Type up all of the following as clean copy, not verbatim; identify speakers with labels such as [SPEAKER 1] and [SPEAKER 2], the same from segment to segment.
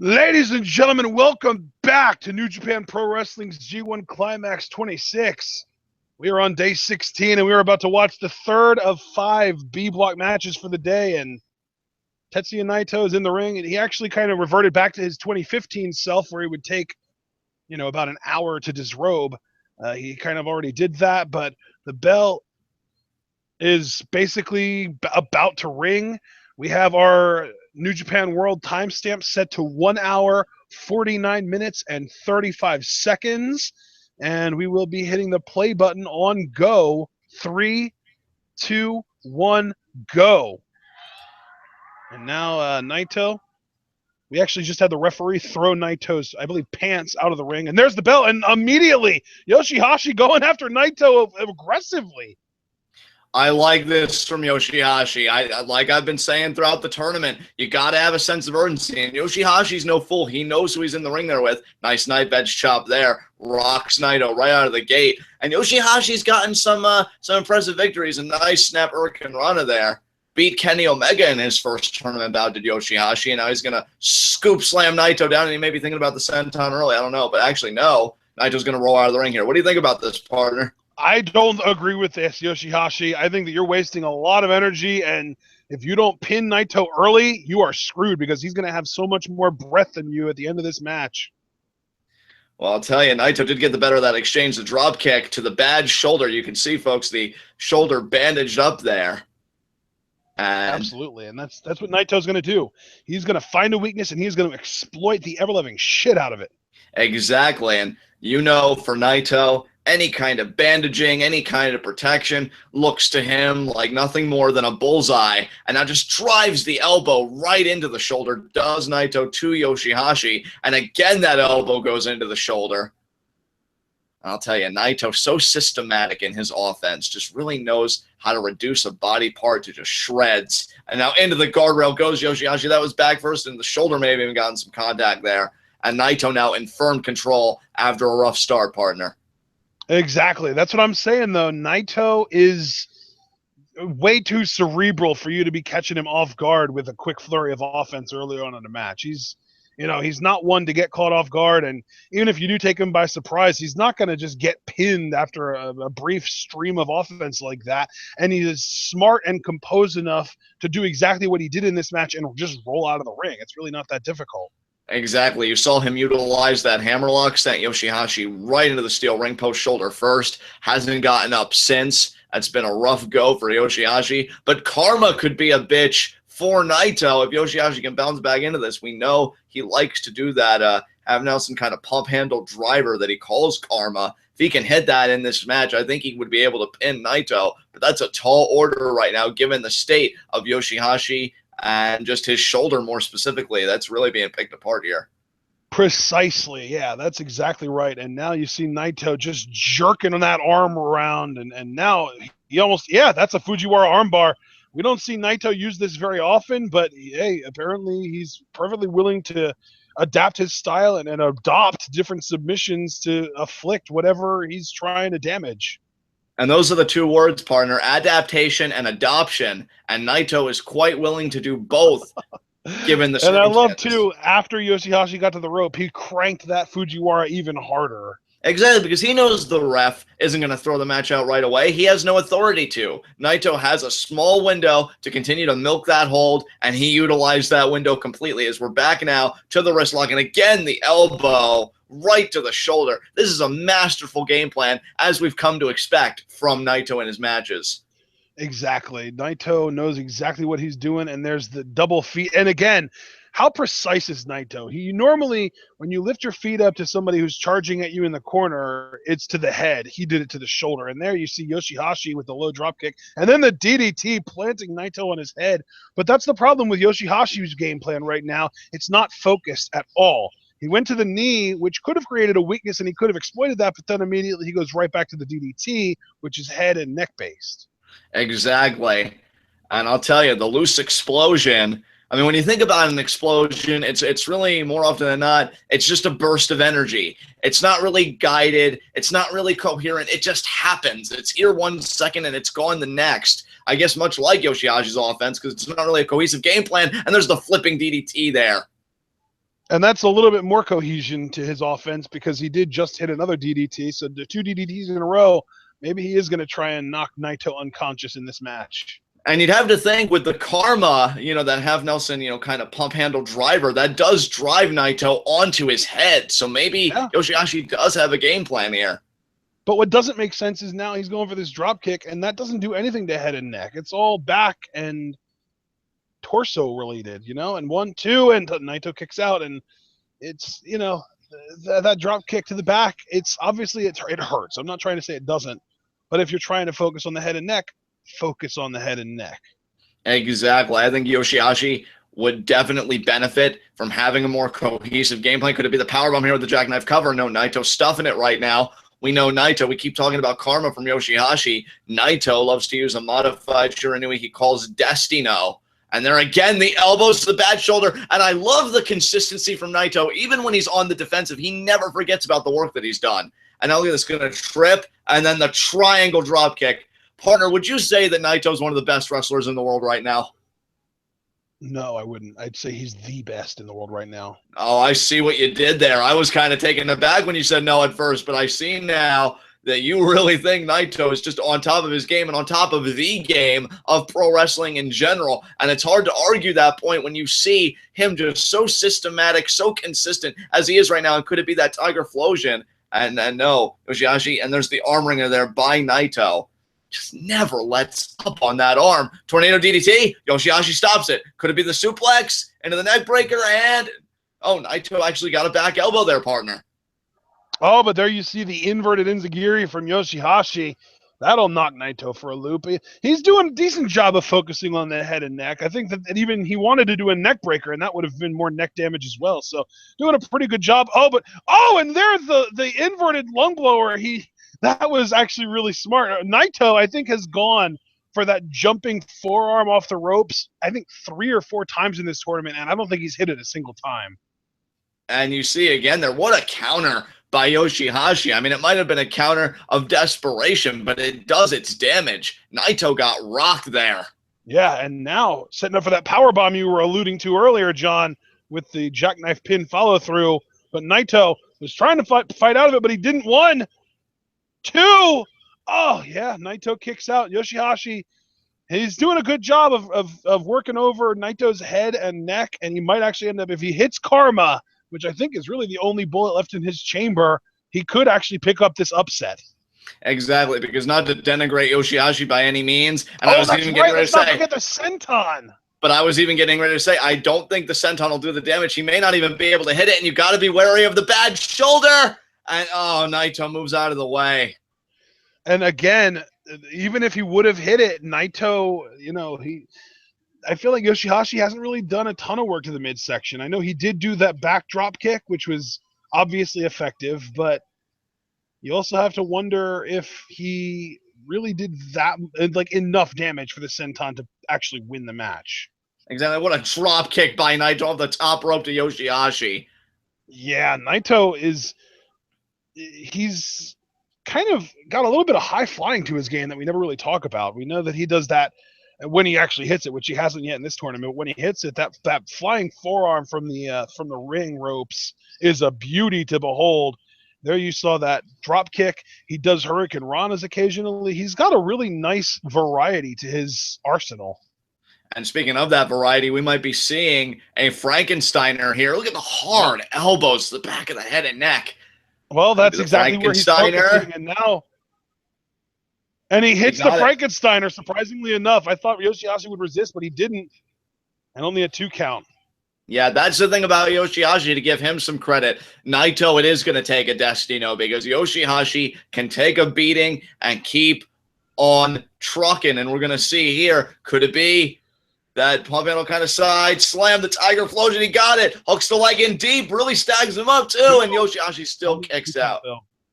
[SPEAKER 1] Ladies and gentlemen, welcome back to New Japan Pro Wrestling's G1 Climax 26. We are on day 16, and we are about to watch the third of 5 B-block matches for the day, and Tetsuya Naito is in the ring, and he actually kind of reverted back to his 2015 self, where he would take, about an hour to disrobe. He kind of already did that, but the bell is basically about to ring. We have our New Japan World timestamp set to 1 hour, 49 minutes, and 35 seconds. And we will be hitting the play button on go. 3, 2, 1, go. And now Naito. We actually just had the referee throw Naito's, I believe, pants out of the ring. And there's the bell. And immediately, YOSHI-HASHI going after Naito aggressively.
[SPEAKER 2] I like this from YOSHI-HASHI. Like I've been saying throughout the tournament, you got to have a sense of urgency. And YOSHI-HASHI's no fool. He knows who he's in the ring there with. Nice knife edge chop there. Rocks Naito right out of the gate. And YOSHI-HASHI's gotten some impressive victories. A nice snap Hurricane Rana there. Beat Kenny Omega in his first tournament bout, did YOSHI-HASHI. And now he's going to scoop slam Naito down. And he may be thinking about the senton early. I don't know. But actually, no. Naito's going to roll out of the ring here. What do you think about this, partner?
[SPEAKER 1] I don't agree with this, YOSHI-HASHI. I think that you're wasting a lot of energy, and if you don't pin Naito early, you are screwed because he's going to have so much more breath than you at the end of this match.
[SPEAKER 2] Well, I'll tell you, Naito did get the better of that exchange. The drop kick to the bad shoulder. You can see, folks, the shoulder bandaged up there.
[SPEAKER 1] And absolutely, and that's what Naito's going to do. He's going to find a weakness, and he's going to exploit the ever-loving shit out of it.
[SPEAKER 2] Exactly, and for Naito, any kind of bandaging, any kind of protection looks to him like nothing more than a bullseye. And now just drives the elbow right into the shoulder, does Naito to YOSHI-HASHI. And again, that elbow goes into the shoulder. I'll tell you, Naito, so systematic in his offense, just really knows how to reduce a body part to just shreds. And now into the guardrail goes YOSHI-HASHI. That was back first, and the shoulder may have even gotten some contact there. And Naito now in firm control after a rough start, partner.
[SPEAKER 1] Exactly. That's what I'm saying, though. Naito is way too cerebral for you to be catching him off guard with a quick flurry of offense early on in the match. He's not one to get caught off guard, and even if you do take him by surprise, he's not going to just get pinned after a brief stream of offense like that. And he is smart and composed enough to do exactly what he did in this match and just roll out of the ring. It's really not that difficult.
[SPEAKER 2] Exactly. You saw him utilize that hammerlock, sent YOSHI-HASHI right into the steel ring post shoulder first. Hasn't gotten up since. That's been a rough go for YOSHI-HASHI. But karma could be a bitch for Naito if YOSHI-HASHI can bounce back into this. We know he likes to do that, have Nelson kind of pump handle driver that he calls karma. If he can hit that in this match, I think he would be able to pin Naito. But that's a tall order right now, given the state of YOSHI-HASHI and just his shoulder more specifically. That's really being picked apart here.
[SPEAKER 1] Precisely. Yeah, that's exactly right. And now you see Naito just jerking on that arm around, and now he almost, that's a Fujiwara armbar. We don't see Naito use this very often, but hey, apparently he's perfectly willing to adapt his style and adopt different submissions to afflict whatever he's trying to damage.
[SPEAKER 2] And those are the two words, partner, adaptation and adoption. And Naito is quite willing to do both, given the circumstances.
[SPEAKER 1] And I love, too, after YOSHI-HASHI got to the rope, he cranked that Fujiwara even harder.
[SPEAKER 2] Exactly, because he knows the ref isn't going to throw the match out right away. He has no authority to. Naito has a small window to continue to milk that hold, and he utilized that window completely as we're back now to the wrist lock. And again, the elbow right to the shoulder. This is a masterful game plan, as we've come to expect from Naito in his matches.
[SPEAKER 1] Exactly. Naito knows exactly what he's doing, and there's the double feet. And again, how precise is Naito? He normally, when you lift your feet up to somebody who's charging at you in the corner, it's to the head. He did it to the shoulder. And there you see YOSHI-HASHI with the low drop kick, and then the DDT planting Naito on his head. But that's the problem with YOSHI-HASHI's game plan right now. It's not focused at all. He went to the knee, which could have created a weakness, and he could have exploited that, but then immediately he goes right back to the DDT, which is head and neck based.
[SPEAKER 2] Exactly. And I'll tell you, the loose explosion, I mean, when you think about an explosion, it's really, more often than not, it's just a burst of energy. It's not really guided. It's not really coherent. It just happens. It's here 1 second and it's gone the next. I guess much like YOSHI-HASHI's offense, because it's not really a cohesive game plan, and there's the flipping DDT there.
[SPEAKER 1] And that's a little bit more cohesion to his offense because he did just hit another DDT. So the 2 DDTs in a row, maybe he is going to try and knock Naito unconscious in this match.
[SPEAKER 2] And you'd have to think with the karma, that Half Nelson, kind of pump handle driver, that does drive Naito onto his head. So maybe YOSHI-HASHI does have a game plan here.
[SPEAKER 1] But what doesn't make sense is now he's going for this drop kick, and that doesn't do anything to head and neck. It's all back and torso related, and 1, 2, and Naito kicks out, and it's, that drop kick to the back, it's obviously it hurts. I'm not trying to say it doesn't, but if you're trying to focus on the head and neck, focus on the head and neck.
[SPEAKER 2] Exactly. I think YOSHI-HASHI would definitely benefit from having a more cohesive game plan. Could it be the powerbomb here with the jackknife cover? No, Naito stuffing it right now. We know Naito. We keep talking about karma from YOSHI-HASHI. Naito loves to use a modified Shiranui he calls Destino. And there again, the elbows to the bad shoulder. And I love the consistency from Naito. Even when he's on the defensive, he never forgets about the work that he's done. And now look at this, going to trip, and then the triangle drop kick. Partner, would you say that Naito is one of the best wrestlers in the world right now?
[SPEAKER 1] No, I wouldn't. I'd say he's the best in the world right now.
[SPEAKER 2] Oh, I see what you did there. I was kind of taken aback when you said no at first, but I see now that you really think Naito is just on top of his game and on top of the game of pro wrestling in general. And it's hard to argue that point when you see him just so systematic, so consistent as he is right now. And could it be that Tiger Flosion? And no, YOSHI-HASHI, and there's the arm wringer there by Naito. Just never lets up on that arm. Tornado DDT. YOSHI-HASHI stops it. Could it be the suplex into the neck breaker? And Naito actually got a back elbow there, partner.
[SPEAKER 1] Oh, but there you see the inverted enziguri from YOSHI-HASHI. That'll knock Naito for a loop. He's doing a decent job of focusing on the head and neck. I think that even he wanted to do a neck breaker, and that would have been more neck damage as well. So doing a pretty good job. And there's the inverted lung blower. That was actually really smart. Naito, I think, has gone for that jumping forearm off the ropes, I think 3 or 4 times in this tournament, and I don't think he's hit it a single time.
[SPEAKER 2] And you see again there, what a counter by YOSHI-HASHI. I mean, it might have been a counter of desperation, but it does its damage. Naito got rocked there.
[SPEAKER 1] Yeah, and now setting up for that powerbomb you were alluding to earlier, John, with the jackknife pin follow-through. But Naito was trying to fight out of it, but he didn't. 1, 2. Oh, yeah, Naito kicks out. YOSHI-HASHI, he's doing a good job of working over Naito's head and neck, and he might actually end up, if he hits Karma, which I think is really the only bullet left in his chamber, he could actually pick up this upset.
[SPEAKER 2] Exactly, because not to denigrate YOSHI-HASHI by any means, and I was even getting ready to say,
[SPEAKER 1] let's not forget the senton.
[SPEAKER 2] But I was even getting ready to say, I don't think the senton will do the damage. He may not even be able to hit it, and you got to be wary of the bad shoulder. And Naito moves out of the way.
[SPEAKER 1] And again, even if he would have hit it, Naito, I feel like YOSHI-HASHI hasn't really done a ton of work to the midsection. I know he did do that back drop kick, which was obviously effective, but you also have to wonder if he really did that, enough damage for the senton to actually win the match.
[SPEAKER 2] Exactly. What a drop kick by Naito off the top rope to YOSHI-HASHI.
[SPEAKER 1] Yeah, Naito he's kind of got a little bit of high flying to his game that we never really talk about. We know that he does that when he actually hits it, which he hasn't yet in this tournament. When he hits it, that flying forearm from the ring ropes is a beauty to behold. There you saw that drop kick. He does Hurricane Ranas occasionally. He's got a really nice variety to his arsenal.
[SPEAKER 2] And speaking of that variety, we might be seeing a Frankensteiner here. Look at the hard elbows to the back of the head and neck.
[SPEAKER 1] Well, that's exactly where he's focusing, and he hits the Frankensteiner, surprisingly enough. I thought YOSHI-HASHI would resist, but he didn't, and only a 2 count.
[SPEAKER 2] Yeah, that's the thing about YOSHI-HASHI, to give him some credit. Naito, it is going to take a Destino, because YOSHI-HASHI can take a beating and keep on trucking, and we're going to see here, could it be that pump handle kind of side slam, the Tiger Flosion, he got it, hooks the leg in deep, really stacks him up too, and YOSHI-HASHI still kicks out.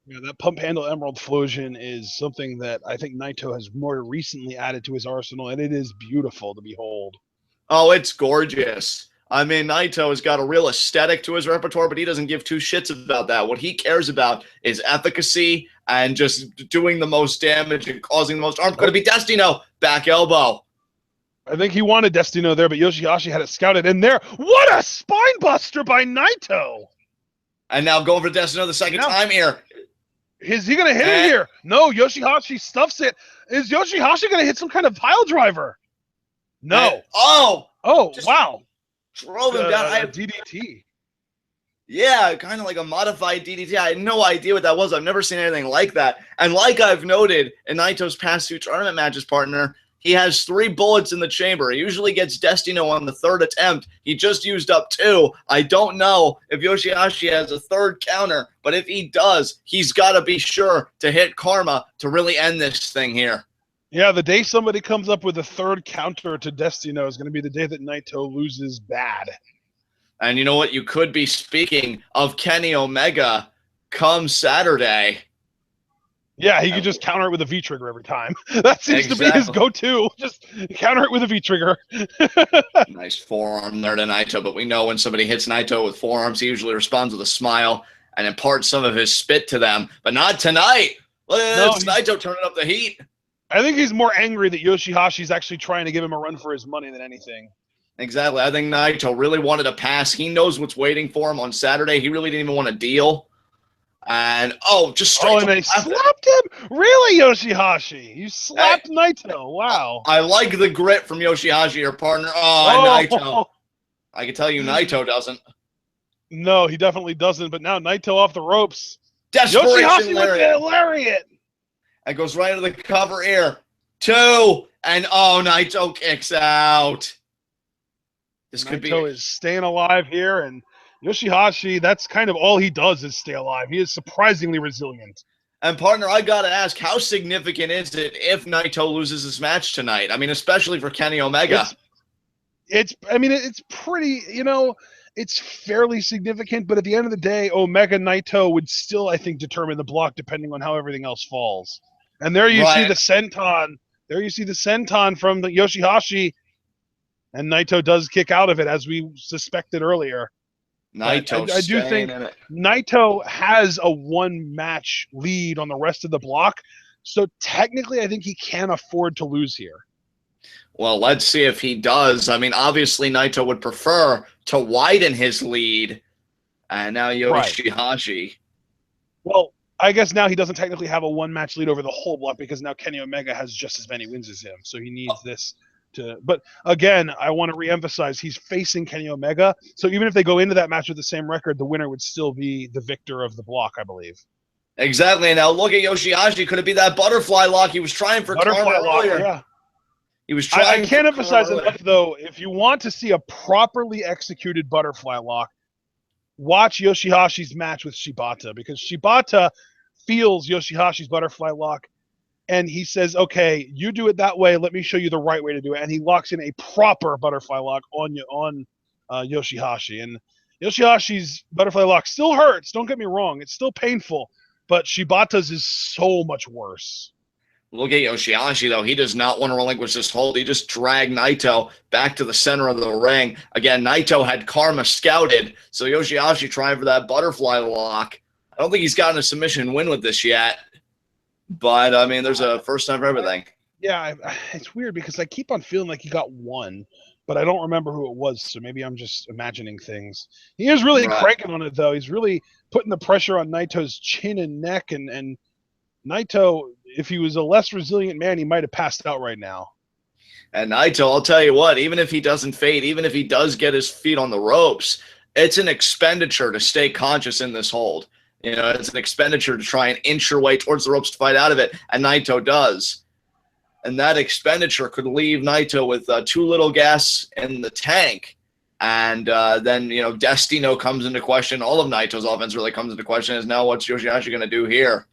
[SPEAKER 1] Yeah, that pump handle Emerald Flosion is something that I think Naito has more recently added to his arsenal, and it is beautiful to behold.
[SPEAKER 2] Oh, it's gorgeous. I mean, Naito has got a real aesthetic to his repertoire, but he doesn't give 2 shits about that. What he cares about is efficacy and just doing the most damage and causing the most harm. Could it be Destino? Back elbow.
[SPEAKER 1] I think he wanted Destino there, but YOSHI-HASHI had it scouted. And there, what a spine buster by Naito!
[SPEAKER 2] And now going for Destino the second time here.
[SPEAKER 1] Is he going to hit it here? No, YOSHI-HASHI stuffs it. Is YOSHI-HASHI going to hit some kind of pile driver? No.
[SPEAKER 2] Oh,
[SPEAKER 1] wow.
[SPEAKER 2] Drove him down.
[SPEAKER 1] A DDT.
[SPEAKER 2] Yeah, kind of like a modified DDT. I had no idea what that was. I've never seen anything like that. And like I've noted in Naito's past 2 tournament matches, partner, he has 3 bullets in the chamber. He usually gets Destino on the 3rd attempt. He just used up 2. I don't know if YOSHI-HASHI has a 3rd counter, but if he does, he's got to be sure to hit Karma to really end this thing here.
[SPEAKER 1] Yeah, the day somebody comes up with a 3rd counter to Destino is going to be the day that Naito loses bad.
[SPEAKER 2] And you know what? You could be speaking of Kenny Omega come Saturday.
[SPEAKER 1] Yeah, he could just counter it with a V-trigger every time. That seems to be his go-to. Just counter it with a V-trigger.
[SPEAKER 2] Nice forearm there to Naito, but we know when somebody hits Naito with forearms, he usually responds with a smile and imparts some of his spit to them. But not tonight. It's Naito turning up the heat.
[SPEAKER 1] I think he's more angry that YOSHI-HASHI's actually trying to give him a run for his money than anything.
[SPEAKER 2] Exactly. I think Naito really wanted a pass. He knows what's waiting for him on Saturday. He really didn't even want to deal. And, just straight
[SPEAKER 1] and they slapped him? Really, YOSHI-HASHI? You slapped Naito. Wow.
[SPEAKER 2] I like the grit from YOSHI-HASHI, your partner. Naito. I can tell you Naito doesn't.
[SPEAKER 1] No, he definitely doesn't. But now Naito off the ropes.
[SPEAKER 2] Desperation
[SPEAKER 1] YOSHI-HASHI with the lariat.
[SPEAKER 2] And goes right into the cover ear. 2. And, Naito kicks out. This could be.
[SPEAKER 1] Naito is staying alive here, and YOSHI-HASHI, that's kind of all he does is stay alive. He is surprisingly resilient.
[SPEAKER 2] And partner, I gotta ask, how significant is it if Naito loses his match tonight? I mean, especially for Kenny Omega.
[SPEAKER 1] It's pretty, it's fairly significant, but at the end of the day, Omega Naito would still, I think, determine the block depending on how everything else falls. And there you see the senton. There you see the senton from the YOSHI-HASHI, and Naito does kick out of it, as we suspected earlier.
[SPEAKER 2] Naito,
[SPEAKER 1] I do think Naito has a 1-match lead on the rest of the block, so technically I think he can afford to lose here.
[SPEAKER 2] Well, let's see if he does. I mean, obviously Naito would prefer to widen his lead, and now YOSHI-HASHI.
[SPEAKER 1] Right. Well, I guess now he doesn't technically have a 1-match lead over the whole block because now Kenny Omega has just as many wins as him, so he needs this. But again, I want to reemphasize he's facing Kenny Omega, so even if they go into that match with the same record, the winner would still be the victor of the block, I believe.
[SPEAKER 2] Exactly. And now look at YOSHI-HASHI. Could it be that butterfly lock he was trying for?
[SPEAKER 1] Butterfly lock, yeah.
[SPEAKER 2] He was trying.
[SPEAKER 1] I can't emphasize enough, though. If you want to see a properly executed butterfly lock, watch YOSHI-HASHI's match with Shibata, because Shibata feels YOSHI-HASHI's butterfly lock. And he says, okay, you do it that way. Let me show you the right way to do it. And he locks in a proper butterfly lock on YOSHI-HASHI. And YOSHI-HASHI's butterfly lock still hurts. Don't get me wrong. It's still painful. But Shibata's is so much worse.
[SPEAKER 2] Look at YOSHI-HASHI, though. He does not want to relinquish this hold. He just dragged Naito back to the center of the ring. Again, Naito had Karma scouted. So YOSHI-HASHI trying for that butterfly lock. I don't think he's gotten a submission win with this yet. But, I mean, there's a first time for everything.
[SPEAKER 1] Yeah, it's weird because I keep on feeling like he got one, but I don't remember who it was, so maybe I'm just imagining things. He is really cranking on it, though. He's really putting the pressure on Naito's chin and neck, and Naito, if he was a less resilient man, he might have passed out right now.
[SPEAKER 2] And Naito, I'll tell you what, even if he doesn't fade, even if he does get his feet on the ropes, it's an expenditure to stay conscious in this hold. You know, it's an expenditure to try and inch your way towards the ropes to fight out of it, and Naito does. And that expenditure could leave Naito with too little gas in the tank. And then, you know, Destino comes into question. All of Naito's offense really comes into question. Is now what's YOSHI-HASHI going to do here?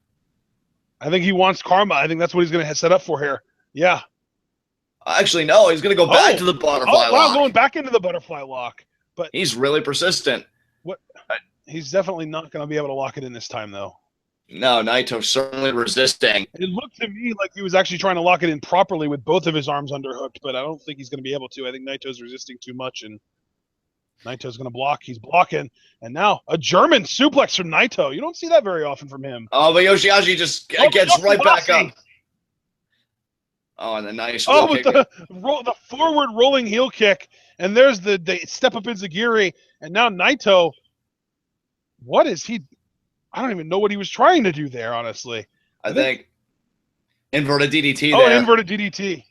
[SPEAKER 1] I think he wants Karma. I think that's what he's going to set up for here. Yeah.
[SPEAKER 2] Actually, no. He's going to go back to the butterfly lock.
[SPEAKER 1] Going back into the butterfly lock. But
[SPEAKER 2] he's really persistent.
[SPEAKER 1] He's definitely not going to be able to lock it in this time, though.
[SPEAKER 2] No, Naito's certainly resisting.
[SPEAKER 1] It looked to me like he was actually trying to lock it in properly with both of his arms underhooked, but I don't think he's going to be able to. I think Naito's resisting too much, and Naito's going to block. He's blocking. And now a German suplex from Naito. You don't see that very often from him.
[SPEAKER 2] Oh, but YOSHI-HASHI just gets right back up. Oh, and a nice
[SPEAKER 1] Oh,
[SPEAKER 2] wheel
[SPEAKER 1] with
[SPEAKER 2] kick.
[SPEAKER 1] the forward rolling heel kick, and there's the step up enziguri, and now Naito. What is he? I don't even know what he was trying to do there, honestly.
[SPEAKER 2] I think inverted DDT
[SPEAKER 1] Oh,
[SPEAKER 2] there.
[SPEAKER 1] an inverted DDT.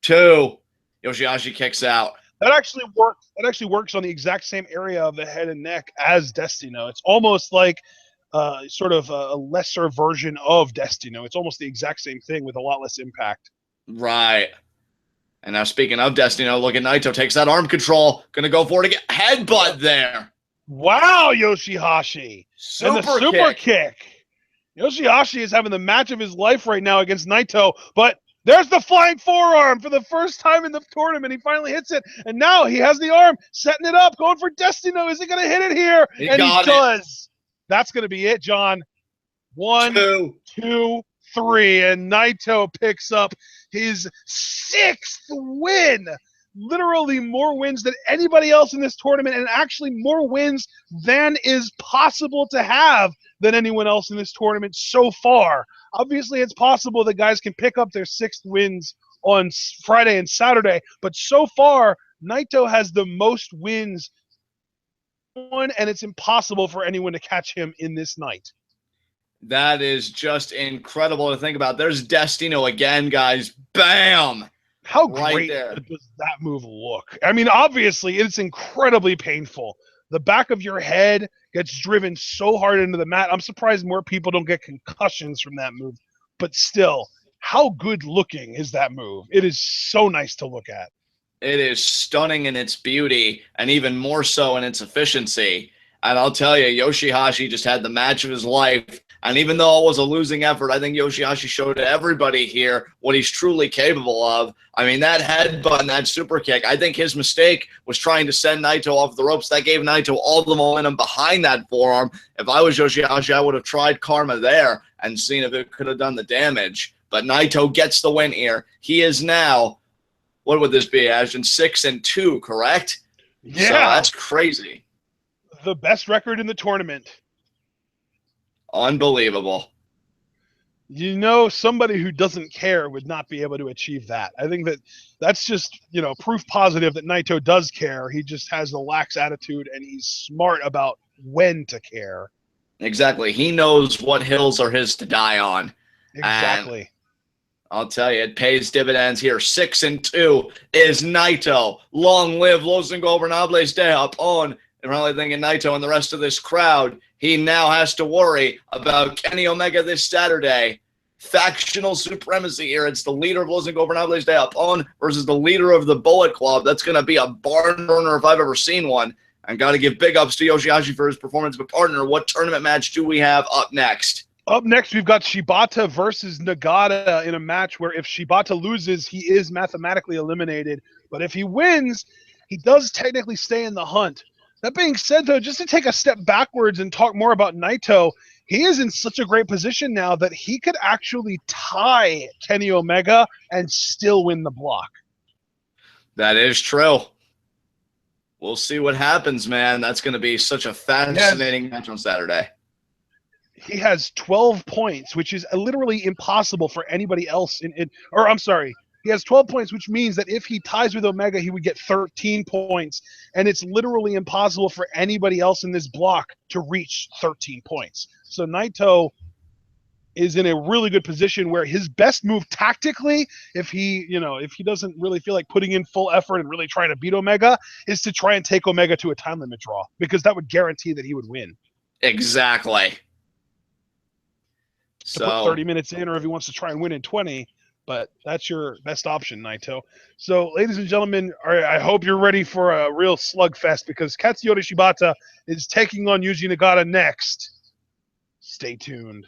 [SPEAKER 2] 2. YOSHI-HASHI kicks out.
[SPEAKER 1] That actually works. That actually works on the exact same area of the head and neck as Destino. It's almost like sort of a lesser version of Destino. It's almost the exact same thing with a lot less impact.
[SPEAKER 2] Right. And now speaking of Destino, look at Naito takes that arm control. Gonna go for it again. Headbutt there.
[SPEAKER 1] Wow, YOSHI-HASHI. And the super kick. YOSHI-HASHI is having the match of his life right now against Naito, but there's the flying forearm for the first time in the tournament. He finally hits it, and now he has the arm, setting it up, going for Destino. Is he going to hit it here? And he does. That's going to be it, John. 1, 2, 3, and Naito picks up his 6th win. Literally more wins than anybody else in this tournament, and actually more wins than is possible to have than anyone else in this tournament so far. Obviously, it's possible that guys can pick up their 6th wins on Friday and Saturday, but so far, Naito has the most wins, and it's impossible for anyone to catch him in this night.
[SPEAKER 2] That is just incredible to think about. There's Destino again, guys. Bam!
[SPEAKER 1] How great does that move look? I mean, obviously, it's incredibly painful. The back of your head gets driven so hard into the mat. I'm surprised more people don't get concussions from that move. But still, how good looking is that move? It is so nice to look at.
[SPEAKER 2] It is stunning in its beauty, and even more so in its efficiency. And I'll tell you, YOSHI-HASHI just had the match of his life. And even though it was a losing effort, I think YOSHI-HASHI showed to everybody here what he's truly capable of. I mean, that headbutt and that super kick, I think his mistake was trying to send Naito off the ropes. That gave Naito all the momentum behind that forearm. If I was YOSHI-HASHI, I would have tried karma there and seen if it could have done the damage. But Naito gets the win here. He is now, what would this be, Ashton? 6-2, correct?
[SPEAKER 1] Yeah.
[SPEAKER 2] So that's crazy.
[SPEAKER 1] The best record in the tournament.
[SPEAKER 2] Unbelievable.
[SPEAKER 1] You know, somebody who doesn't care would not be able to achieve that. I think that's just, proof positive that Naito does care. He just has a lax attitude, and he's smart about when to care.
[SPEAKER 2] Exactly. He knows what hills are his to die on.
[SPEAKER 1] Exactly.
[SPEAKER 2] And I'll tell you, it pays dividends here. 6-2 is Naito. Long live Los Ingobernables de Japón. And really thinking Naito and the rest of this crowd, he now has to worry about Kenny Omega this Saturday. Factional supremacy here. It's the leader of Los Ingobernables de Japón versus the leader of the Bullet Club. That's going to be a barn burner if I've ever seen one. And got to give big ups to YOSHI-HASHI for his performance. But partner, what tournament match do we have up next?
[SPEAKER 1] Up next, we've got Shibata versus Nagata in a match where if Shibata loses, he is mathematically eliminated. But if he wins, he does technically stay in the hunt. That being said, though, just to take a step backwards and talk more about Naito, he is in such a great position now that he could actually tie Kenny Omega and still win the block.
[SPEAKER 2] That is true. We'll see what happens, man. That's going to be such a fascinating match on Saturday.
[SPEAKER 1] He has 12 points, which is literally impossible for anybody else. He has 12 points, which means that if he ties with Omega, he would get 13 points. And it's literally impossible for anybody else in this block to reach 13 points. So Naito is in a really good position where his best move tactically, if he doesn't really feel like putting in full effort and really trying to beat Omega, is to try and take Omega to a time limit draw, because that would guarantee that he would win.
[SPEAKER 2] Exactly.
[SPEAKER 1] To put 30 minutes in, or if he wants to try and win in 20, but that's your best option, Naito. So, ladies and gentlemen, I hope you're ready for a real slugfest, because Katsuyori Shibata is taking on Yuji Nagata next. Stay tuned.